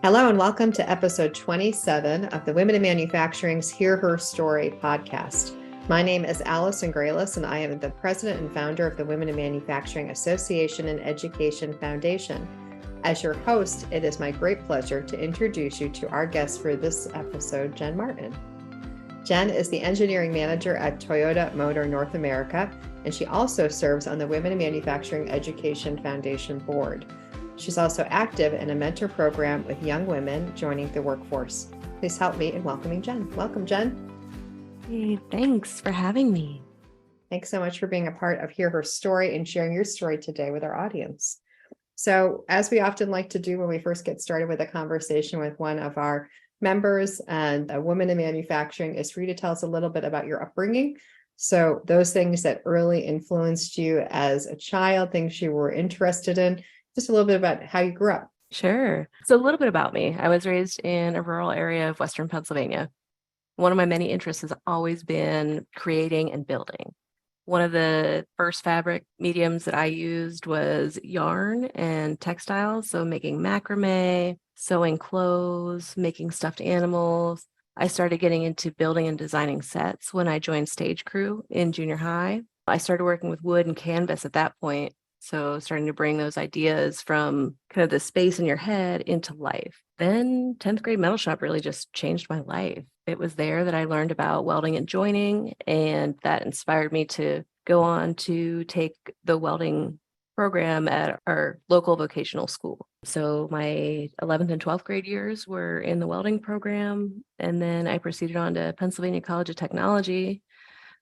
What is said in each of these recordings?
Hello and welcome to episode 27 of the Women in Manufacturing's Hear Her Story podcast. My name is Allison Graylis and I am the president and founder of the Women in Manufacturing Association and Education Foundation. As your host, it is my great pleasure to introduce you to our guest for this episode, Jenn Martin. Jenn is the engineering manager at Toyota Motor North America, and she also serves on the Women in Manufacturing Education Foundation board. She's also active in a mentor program with young women joining the workforce. Please help me in welcoming Jenn. Welcome, Jenn. Hey, thanks for having me. Thanks so much for being a part of Hear Her Story and sharing your story today with our audience. So, as we often like to do when we first get started with a conversation with one of our members and a woman in manufacturing, is for you to tell us a little bit about your upbringing. So, those things that early influenced you as a child, things you were interested in, just a little bit about how you grew up. Sure. So a little bit about me. I was raised in a rural area of Western Pennsylvania. One of my many interests has always been creating and building. One of the first fabric mediums that I used was yarn and textiles. So making macrame, sewing clothes, making stuffed animals. I started getting into building and designing sets when I joined stage crew in junior high. I started working with wood and canvas at that point. So starting to bring those ideas from kind of the space in your head into life. Then 10th grade metal shop really just changed my life. It was there that I learned about welding and joining, and that inspired me to go on to take the welding program at our local vocational school. So my 11th and 12th grade years were in the welding program, and then I proceeded on to Pennsylvania College of Technology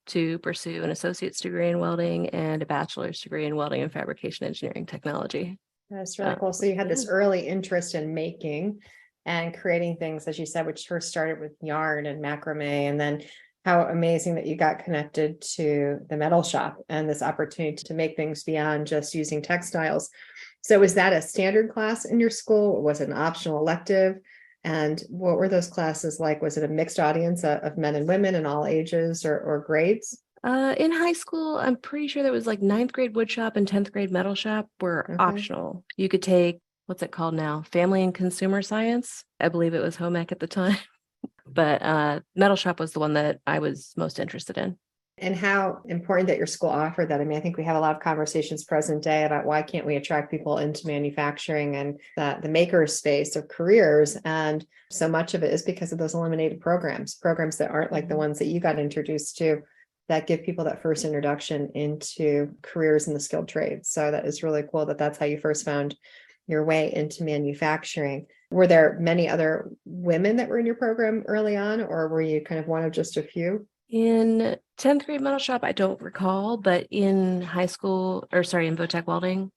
to pursue an associate's degree in welding and a bachelor's degree in welding and fabrication engineering technology. That's really cool. So you had this early interest in making and creating things, as you said, which first started with yarn and macrame, and then how amazing that you got connected to the metal shop and this opportunity to make things beyond just using textiles. So was that a standard class in your school? Or was it an optional elective? And what were those classes like? Was it a mixed audience of men and women in all ages or grades? In high school, I'm pretty sure there was like 9th grade wood shop and 10th grade metal shop were optional. You could take, what's it called now? Family and consumer science. I believe it was home ec at the time. But metal shop was the one that I was most interested in. And how important that your school offered that. I mean, I think we have a lot of conversations present day about why can't we attract people into manufacturing and the maker space of careers. And so much of it is because of those eliminated programs that aren't like the ones that you got introduced to, that give people that first introduction into careers in the skilled trades. So that is really cool that that's how you first found your way into manufacturing. Were there many other women that were in your program early on, or were you kind of one of just a few? In 10th grade metal shop, I don't recall, but in high school, in Votech welding,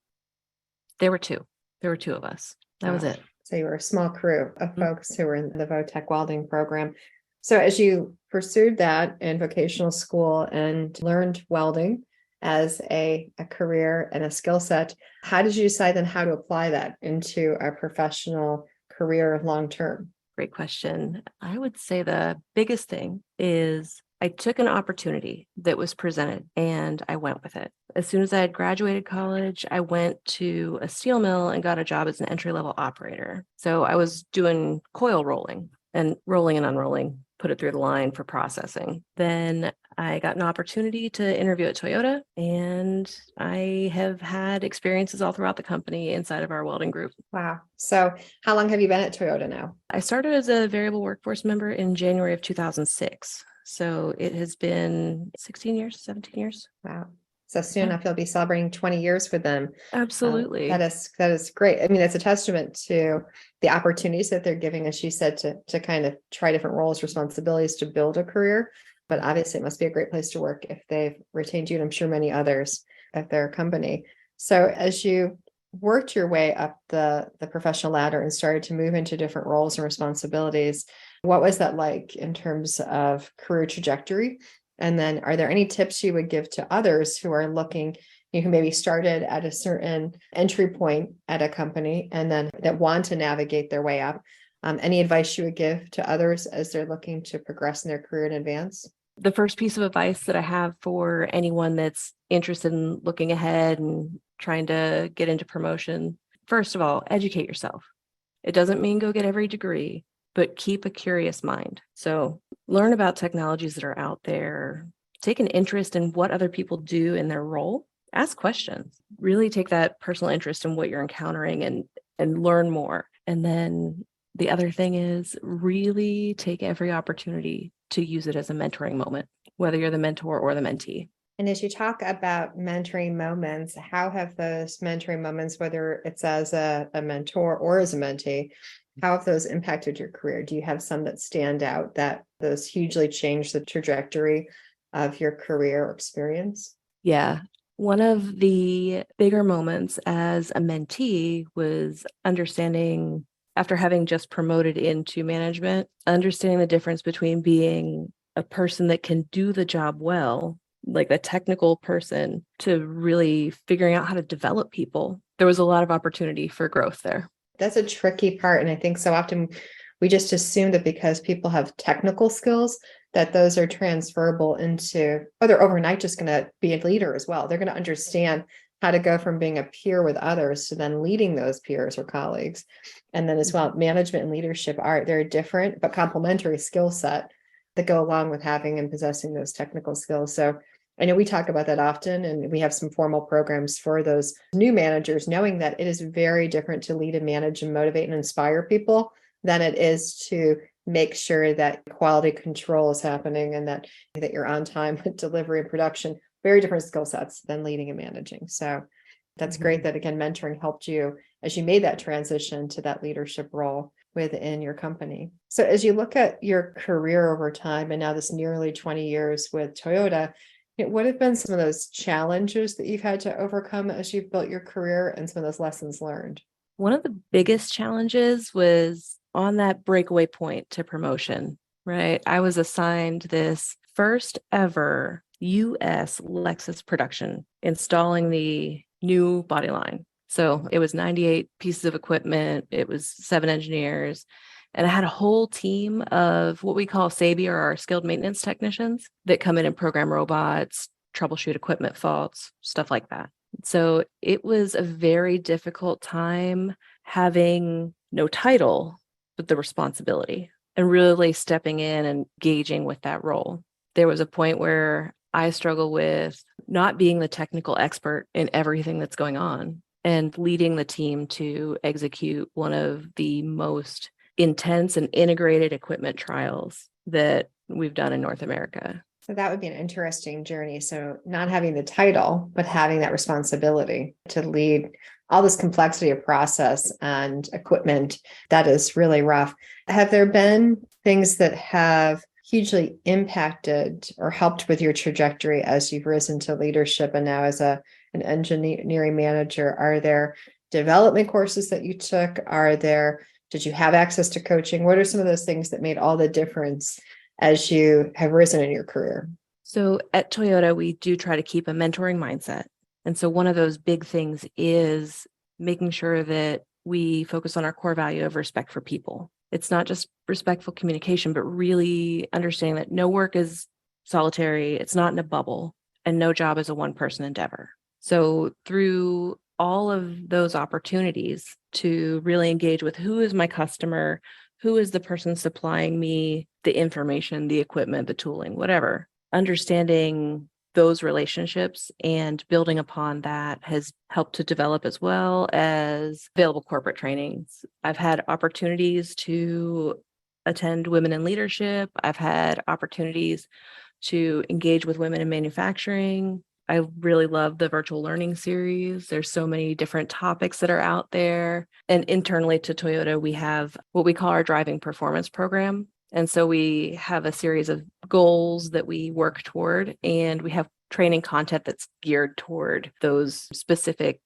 there were two. There were two of us. That was it. So you were a small crew of folks who were in the Votech welding program. So as you pursued that in vocational school and learned welding as a career and a skill set, how did you decide then how to apply that into a professional career long-term? Great question. I would say the biggest thing is I took an opportunity that was presented and I went with it. As soon as I had graduated college, I went to a steel mill and got a job as an entry-level operator. So I was doing coil rolling and unrolling, put it through the line for processing. Then I got an opportunity to interview at Toyota, and I have had experiences all throughout the company inside of our welding group. Wow. So how long have you been at Toyota now? I started as a variable workforce member in January of 2006. So it has been 16 years, 17 years. Wow. So soon enough, you'll be celebrating 20 years with them. Absolutely. That is great. I mean, it's a testament to the opportunities that they're giving, as you said, to kind of try different roles, responsibilities to build a career. But obviously, it must be a great place to work if they've retained you, and I'm sure many others at their company. So as you worked your way up the professional ladder and started to move into different roles and responsibilities, what was that like in terms of career trajectory? And then are there any tips you would give to others who are looking, you can maybe started at a certain entry point at a company and then that want to navigate their way up? Any advice you would give to others as they're looking to progress in their career and advance? The first piece of advice that I have for anyone that's interested in looking ahead and trying to get into promotion, first of all, educate yourself. It doesn't mean go get every degree, but keep a curious mind. So learn about technologies that are out there, take an interest in what other people do in their role, ask questions, really take that personal interest in what you're encountering and learn more. And then the other thing is really take every opportunity to use it as a mentoring moment, whether you're the mentor or the mentee. And as you talk about mentoring moments, how have those mentoring moments, whether it's as a mentor or as a mentee, how have those impacted your career? Do you have some that stand out that those hugely changed the trajectory of your career or experience? Yeah. One of the bigger moments as a mentee was understanding, after having just promoted into management, understanding the difference between being a person that can do the job well, like a technical person, to really figuring out how to develop people. There was a lot of opportunity for growth there. That's a tricky part. And I think so often we just assume that because people have technical skills, that those are transferable into, oh, they're overnight just going to be a leader as well. They're going to understand how to go from being a peer with others to then leading those peers or colleagues. And then as well, management and leadership they're different but complementary skill set that go along with having and possessing those technical skills. So I know we talk about that often, and we have some formal programs for those new managers, knowing that it is very different to lead and manage and motivate and inspire people than it is to make sure that quality control is happening and that you're on time with delivery and production. Very different skill sets than leading and managing. So that's great that, again, mentoring helped you as you made that transition to that leadership role within your company. So as you look at your career over time, and now this nearly 20 years with Toyota, what have been some of those challenges that you've had to overcome as you've built your career and some of those lessons learned? One of the biggest challenges was on that breakaway point to promotion, right? I was assigned this first ever US Lexus production, installing the new body line. So it was 98 pieces of equipment. It was 7 engineers. And I had a whole team of what we call SABI, or our skilled maintenance technicians, that come in and program robots, troubleshoot equipment faults, stuff like that. So it was a very difficult time having no title, but the responsibility, and really stepping in and engaging with that role. There was a point where I struggle with not being the technical expert in everything that's going on and leading the team to execute one of the most intense and integrated equipment trials that we've done in North America. So that would be an interesting journey. So not having the title, but having that responsibility to lead all this complexity of process and equipment, that is really rough. Have there been things that have hugely impacted or helped with your trajectory as you've risen to leadership and now as an engineering manager? Are there development courses that you took? Did you have access to coaching? What are some of those things that made all the difference as you have risen in your career? So at Toyota, we do try to keep a mentoring mindset. And so one of those big things is making sure that we focus on our core value of respect for people. It's not just respectful communication, but really understanding that no work is solitary, it's not in a bubble, and no job is a one-person endeavor. So through all of those opportunities to really engage with who is my customer, who is the person supplying me the information, the equipment, the tooling, whatever, understanding those relationships and building upon that has helped to develop, as well as available corporate trainings. I've had opportunities to attend Women in Leadership. I've had opportunities to engage with women in manufacturing. I really love the virtual learning series. There's so many different topics that are out there. And internally to Toyota, we have what we call our driving performance program. And so we have a series of goals that we work toward, and we have training content that's geared toward those specific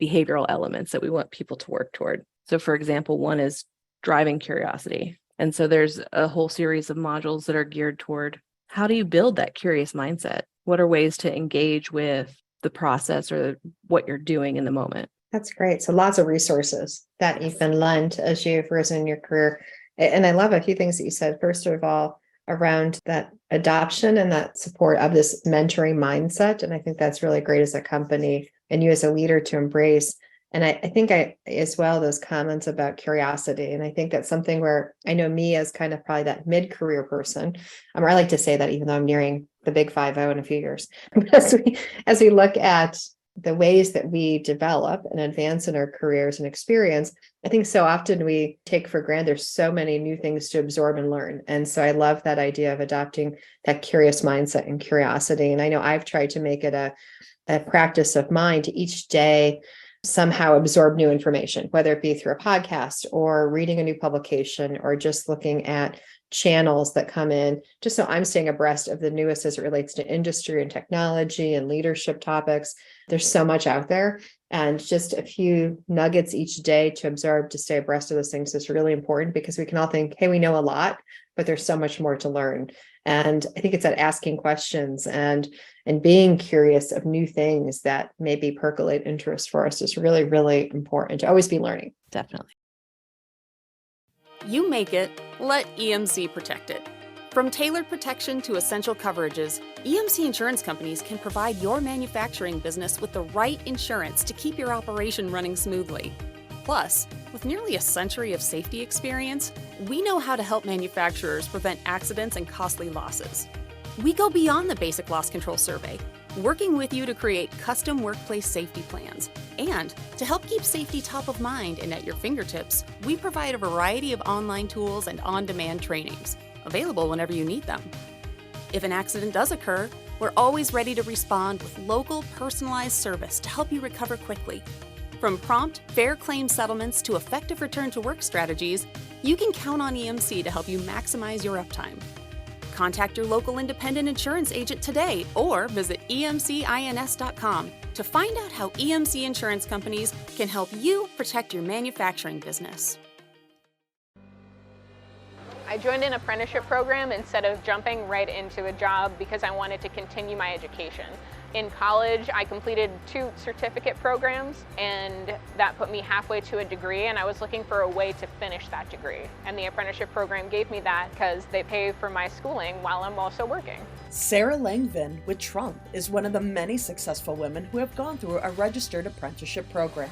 behavioral elements that we want people to work toward. So for example, one is driving curiosity. And so there's a whole series of modules that are geared toward how do you build that curious mindset? What are ways to engage with the process or what you're doing in the moment? That's great. So lots of resources that you've been lent as you've risen in your career. And I love a few things that you said. First of all, around that adoption and that support of this mentoring mindset. And I think that's really great as a company and you as a leader to embrace And I think as well, those comments about curiosity. And I think that's something where I know me as kind of probably that mid-career person. I like to say that even though I'm nearing the big 5-0 in a few years, as we look at the ways that we develop and advance in our careers and experience, I think so often we take for granted there's so many new things to absorb and learn. And so I love that idea of adopting that curious mindset and curiosity. And I know I've tried to make it a practice of mine to each day somehow absorb new information, whether it be through a podcast or reading a new publication or just looking at channels that come in, just so I'm staying abreast of the newest as it relates to industry and technology and leadership topics. There's so much out there, and just a few nuggets each day to absorb, to stay abreast of those things is really important, because we can all think, hey, we know a lot, but there's so much more to learn. And I think it's that asking questions and being curious of new things that maybe percolate interest for us is really, really important to always be learning. Definitely. You make it, let EMC protect it. From tailored protection to essential coverages, EMC insurance companies can provide your manufacturing business with the right insurance to keep your operation running smoothly. Plus, with nearly a century of safety experience, we know how to help manufacturers prevent accidents and costly losses. We go beyond the basic loss control survey, working with you to create custom workplace safety plans. And to help keep safety top of mind and at your fingertips, we provide a variety of online tools and on-demand trainings, available whenever you need them. If an accident does occur, we're always ready to respond with local, personalized service to help you recover quickly. From prompt, fair claim settlements to effective return to work strategies, you can count on EMC to help you maximize your uptime. Contact your local independent insurance agent today or visit emcins.com to find out how EMC insurance companies can help you protect your manufacturing business. I joined an apprenticeship program instead of jumping right into a job because I wanted to continue my education. In college, I completed 2 certificate programs, and that put me halfway to a degree, and I was looking for a way to finish that degree. And the apprenticeship program gave me that because they pay for my schooling while I'm also working. Sarah Langvin with Trump is one of the many successful women who have gone through a registered apprenticeship program.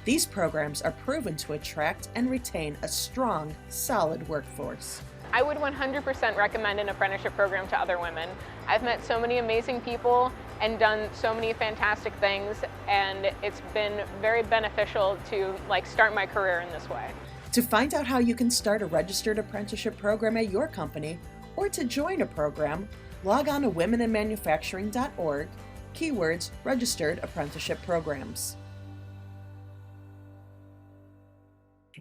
These programs are proven to attract and retain a strong, solid workforce. I would 100% recommend an apprenticeship program to other women. I've met so many amazing people and done so many fantastic things, and it's been very beneficial to start my career in this way. To find out how you can start a registered apprenticeship program at your company, or to join a program, log on to womeninmanufacturing.org, keywords registered apprenticeship programs.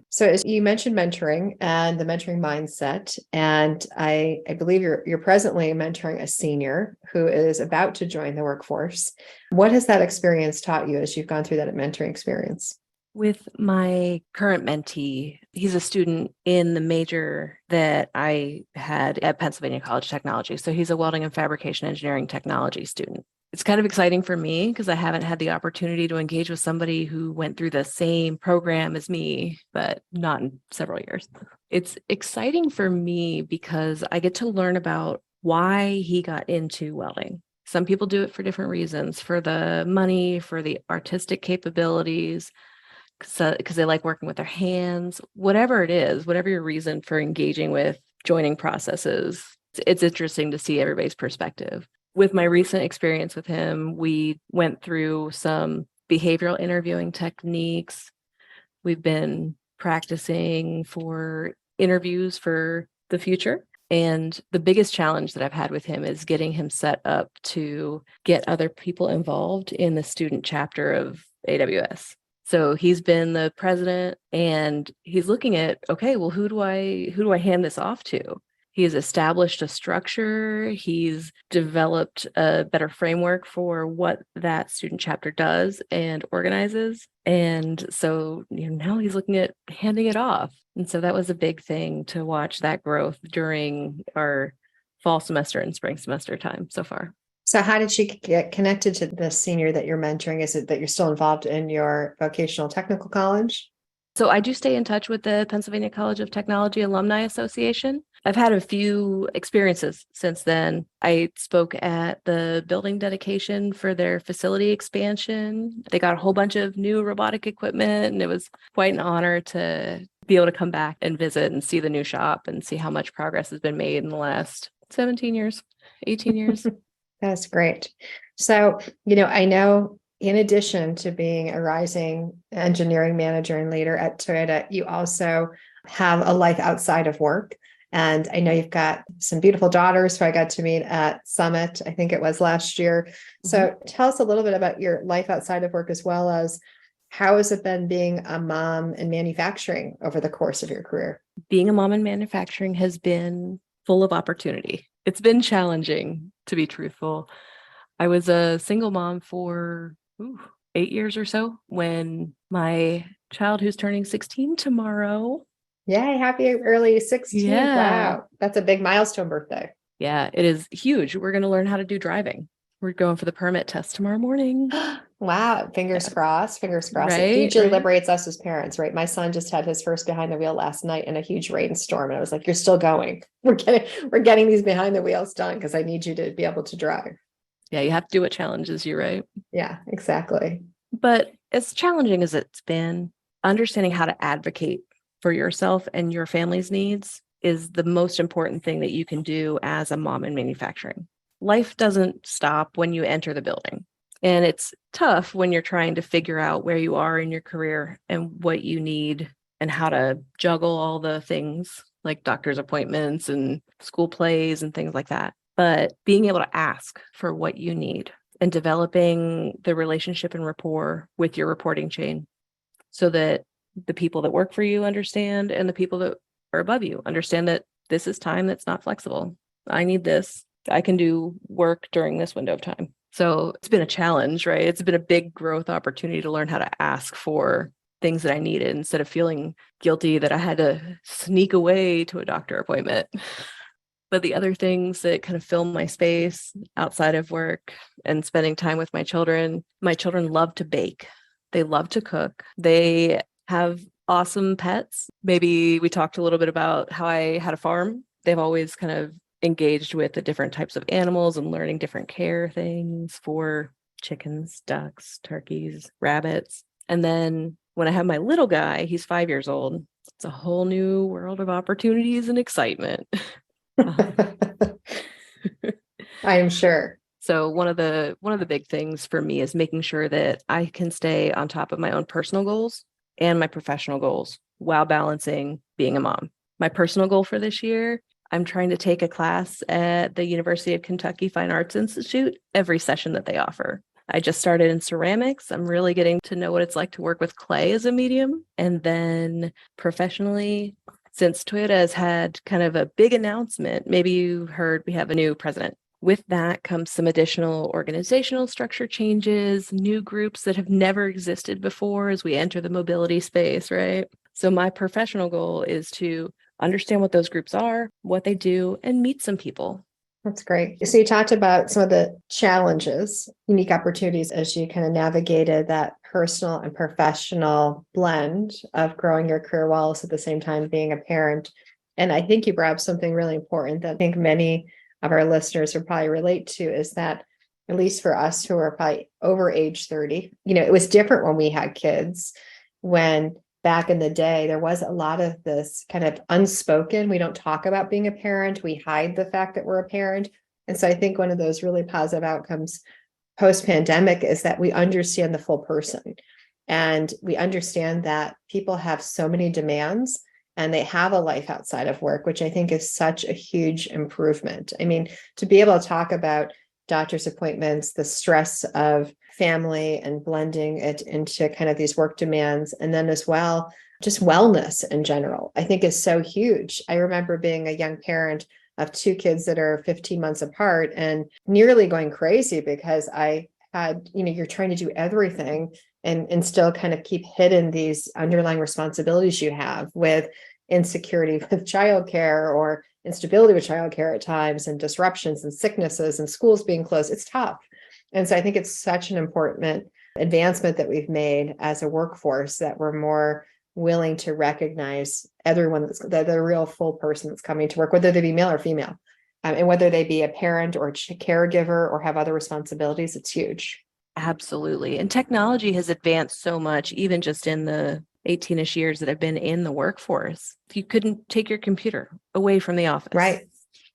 So as you mentioned mentoring and the mentoring mindset, and I believe you're presently mentoring a senior who is about to join the workforce. What has that experience taught you as you've gone through that mentoring experience? With my current mentee, he's a student in the major that I had at Pennsylvania College of Technology. So he's a welding and fabrication engineering technology student. It's kind of exciting for me because I haven't had the opportunity to engage with somebody who went through the same program as me, but not in several years. It's exciting for me because I get to learn about why he got into welding. Some people do it for different reasons, for the money, for the artistic capabilities, because they like working with their hands, whatever it is, whatever your reason for engaging with joining processes. It's interesting to see everybody's perspective. With my recent experience with him, we went through some behavioral interviewing techniques. We've been practicing for interviews for the future. And the biggest challenge that I've had with him is getting him set up to get other people involved in the student chapter of AWS. So he's been the president and he's looking at, okay, well, who do I hand this off to? He's established a structure. He's developed a better framework for what that student chapter does and organizes. And so now he's looking at handing it off. And so that was a big thing to watch that growth during our fall semester and spring semester time so far. So how did she get connected to the senior that you're mentoring? Is it that you're still involved in your vocational technical college? So I do stay in touch with the Pennsylvania College of Technology Alumni Association. I've had a few experiences since then. I spoke at the building dedication for their facility expansion. They got a whole bunch of new robotic equipment, and it was quite an honor to be able to come back and visit and see the new shop and see how much progress has been made in the last 17 years, 18 years. That's great. So, I know in addition to being a rising engineering manager and leader at Toyota, you also have a life outside of work. And I know you've got some beautiful daughters who I got to meet at Summit, I think it was last year. So tell us a little bit about your life outside of work, as well as how has it been being a mom in manufacturing over the course of your career? Being a mom in manufacturing has been full of opportunity. It's been challenging, to be truthful. I was a single mom for 8 years or so when my child, who's turning 16 tomorrow. Yay, happy early 16th. Yeah. Wow. That's a big milestone birthday. Yeah, it is huge. We're going to learn how to do driving. We're going for the permit test tomorrow morning. Wow. Fingers crossed. Fingers crossed. It Right, hugely right. liberates us as parents, right? My son just had his first behind the wheel last night in a huge rainstorm. And I was like, you're still going. We're getting these behind the wheels done because I need you to be able to drive. Yeah, you have to do what challenges you, right? Yeah, exactly. But as challenging as it's been, understanding how to advocate for yourself and your family's needs is the most important thing that you can do as a mom in manufacturing. Life doesn't stop when you enter the building. And it's tough when you're trying to figure out where you are in your career and what you need and how to juggle all the things like doctor's appointments and school plays and things like that. But being able to ask for what you need and developing the relationship and rapport with your reporting chain so that the people that work for you understand and the people that are above you understand that this is time that's not flexible. I need this. I can do work during this window of time. So it's been a challenge, right? It's been a big growth opportunity to learn how to ask for things that I needed instead of feeling guilty that I had to sneak away to a doctor appointment. But the other things that kind of fill my space outside of work and spending time with my children love to bake. They love to cook. They have awesome pets. Maybe we talked a little bit about how I had a farm. They've always kind of engaged with the different types of animals and learning different care things for chickens, ducks, turkeys, rabbits. And then when I have my little guy, he's 5 years old. It's a whole new world of opportunities and excitement. I am sure. So one of the big things for me is making sure that I can stay on top of my own personal goals and my professional goals while balancing being a mom. My personal goal for this year, I'm trying to take a class at the University of Kentucky Fine Arts Institute every session that they offer. I just started in ceramics. I'm really getting to know what it's like to work with clay as a medium. And then professionally, since Toyota has had kind of a big announcement, maybe you heard we have a new president. With that comes some additional organizational structure changes, new groups that have never existed before as we enter the mobility space, right? So my professional goal is to understand what those groups are, what they do, and meet some people. That's great. So you talked about some of the challenges, unique opportunities as you kind of navigated that personal and professional blend of growing your career while also at the same time being a parent. And I think you brought up something really important that I think many of our listeners would probably relate to, is that at least for us who are probably over age 30, it was different when we had kids. When back in the day, there was a lot of this kind of unspoken, we don't talk about being a parent, we hide the fact that we're a parent. And so I think one of those really positive outcomes post-pandemic is that we understand the full person. And we understand that people have so many demands and they have a life outside of work, which I think is such a huge improvement. I mean, to be able to talk about doctor's appointments, the stress of family and blending it into kind of these work demands, and then as well, just wellness in general, I think is so huge. I remember being a young parent of two kids that are 15 months apart and nearly going crazy because I had, you're trying to do everything and still kind of keep hidden these underlying responsibilities you have with insecurity with childcare or instability with childcare at times and disruptions and sicknesses and schools being closed. It's tough. And so I think it's such an important advancement that we've made as a workforce, that we're more willing to recognize everyone that's the real full person that's coming to work, whether they be male or female, and whether they be a parent or a caregiver or have other responsibilities. It's huge. Absolutely. And technology has advanced so much, even just in the 18-ish years that I've been in the workforce. You couldn't take your computer away from the office. Right.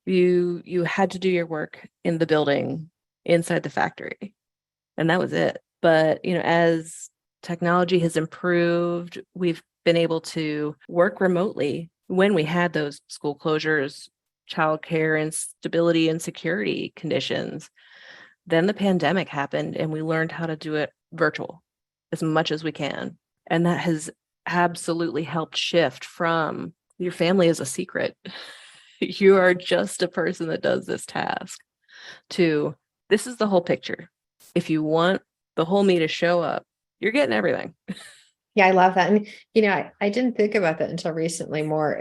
You had to do your work in the building inside the factory, and that was it. But, as technology has improved, we've been able to work remotely when we had those school closures, childcare, instability and security conditions. Then the pandemic happened and we learned how to do it virtual as much as we can. And that has absolutely helped shift from your family is a secret. You are just a person that does this task to this is the whole picture. If you want the whole me to show up, you're getting everything. Yeah, I love that. And, I didn't think about that until recently more.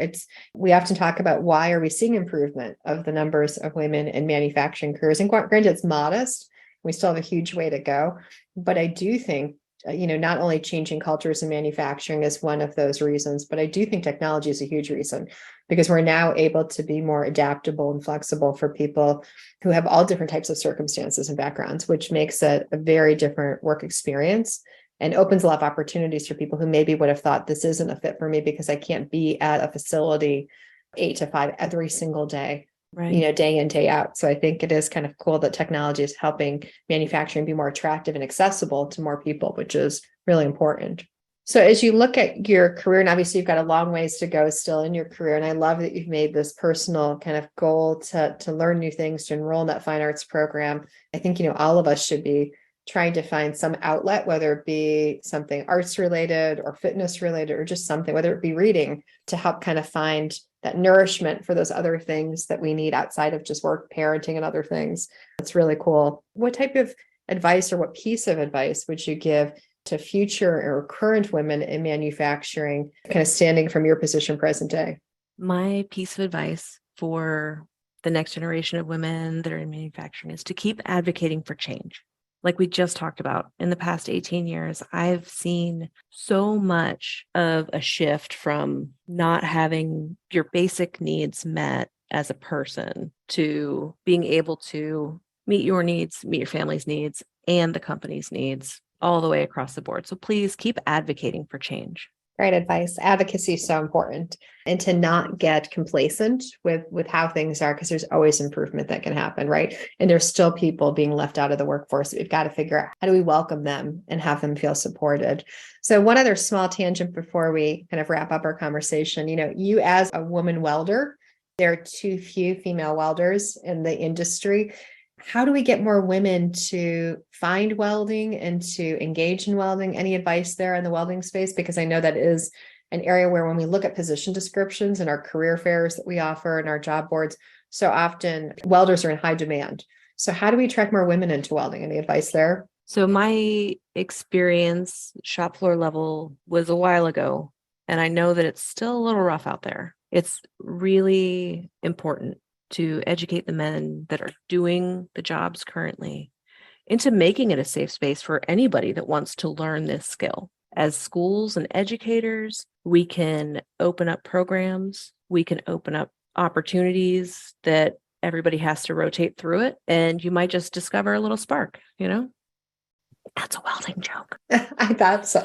We often talk about why are we seeing improvement of the numbers of women in manufacturing careers? And granted, it's modest. We still have a huge way to go. But I do think, not only changing cultures in manufacturing is one of those reasons, but I do think technology is a huge reason because we're now able to be more adaptable and flexible for people who have all different types of circumstances and backgrounds, which makes it a very different work experience. And opens a lot of opportunities for people who maybe would have thought this isn't a fit for me because I can't be at a facility 8 to 5 every single day, Right. Day in, day out. So I think it is kind of cool that technology is helping manufacturing be more attractive and accessible to more people, which is really important. So as you look at your career, and obviously you've got a long ways to go still in your career, and I love that you've made this personal kind of goal to learn new things, to enroll in that fine arts program. I think, all of us should be trying to find some outlet, whether it be something arts related or fitness related, or just something, whether it be reading, to help kind of find that nourishment for those other things that we need outside of just work, parenting, and other things. It's really cool. What type of advice or what piece of advice would you give to future or current women in manufacturing, kind of standing from your position present day? My piece of advice for the next generation of women that are in manufacturing is to keep advocating for change. Like we just talked about, in the past 18 years, I've seen so much of a shift from not having your basic needs met as a person to being able to meet your needs, meet your family's needs, and the company's needs all the way across the board. So please keep advocating for change. Great advice. Advocacy is so important, and to not get complacent with how things are, because there's always improvement that can happen, right? And there's still people being left out of the workforce. We've got to figure out how do we welcome them and have them feel supported. So one other small tangent before we kind of wrap up our conversation, you as a woman welder, there are too few female welders in the industry. How do we get more women to find welding and to engage in welding? Any advice there in the welding space? Because I know that is an area where when we look at position descriptions and our career fairs that we offer and our job boards, so often welders are in high demand. So how do we attract more women into welding? Any advice there? So my experience, shop floor level, was a while ago, and I know that it's still a little rough out there. It's really important to educate the men that are doing the jobs currently into making it a safe space for anybody that wants to learn this skill. As schools and educators, we can open up programs, we can open up opportunities that everybody has to rotate through it, and you might just discover a little spark, That's a welding joke. I thought so.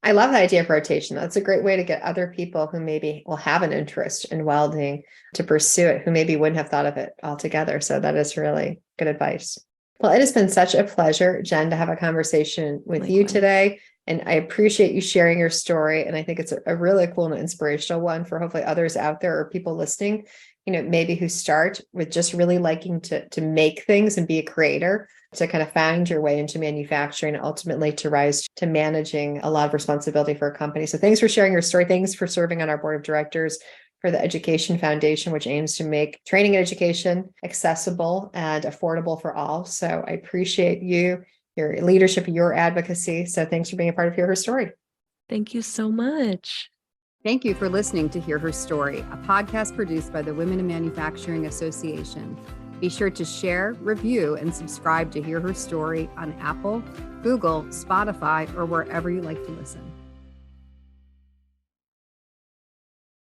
I love the idea of rotation. That's a great way to get other people who maybe will have an interest in welding to pursue it, who maybe wouldn't have thought of it altogether. So that is really good advice. Well, it has been such a pleasure, Jenn, to have a conversation with you today. And I appreciate you sharing your story. And I think it's a really cool and inspirational one for hopefully others out there or people listening, maybe who start with just really liking to make things and be a creator, to kind of find your way into manufacturing, and ultimately to rise to managing a lot of responsibility for a company. So thanks for sharing your story. Thanks for serving on our board of directors for the Education Foundation, which aims to make training and education accessible and affordable for all. So I appreciate you, your leadership, your advocacy. So thanks for being a part of Hear Her Story. Thank you so much. Thank you for listening to Hear Her Story, a podcast produced by the Women in Manufacturing Association. Be sure to share, review, and subscribe to hear her story on Apple, Google, Spotify, or wherever you like to listen.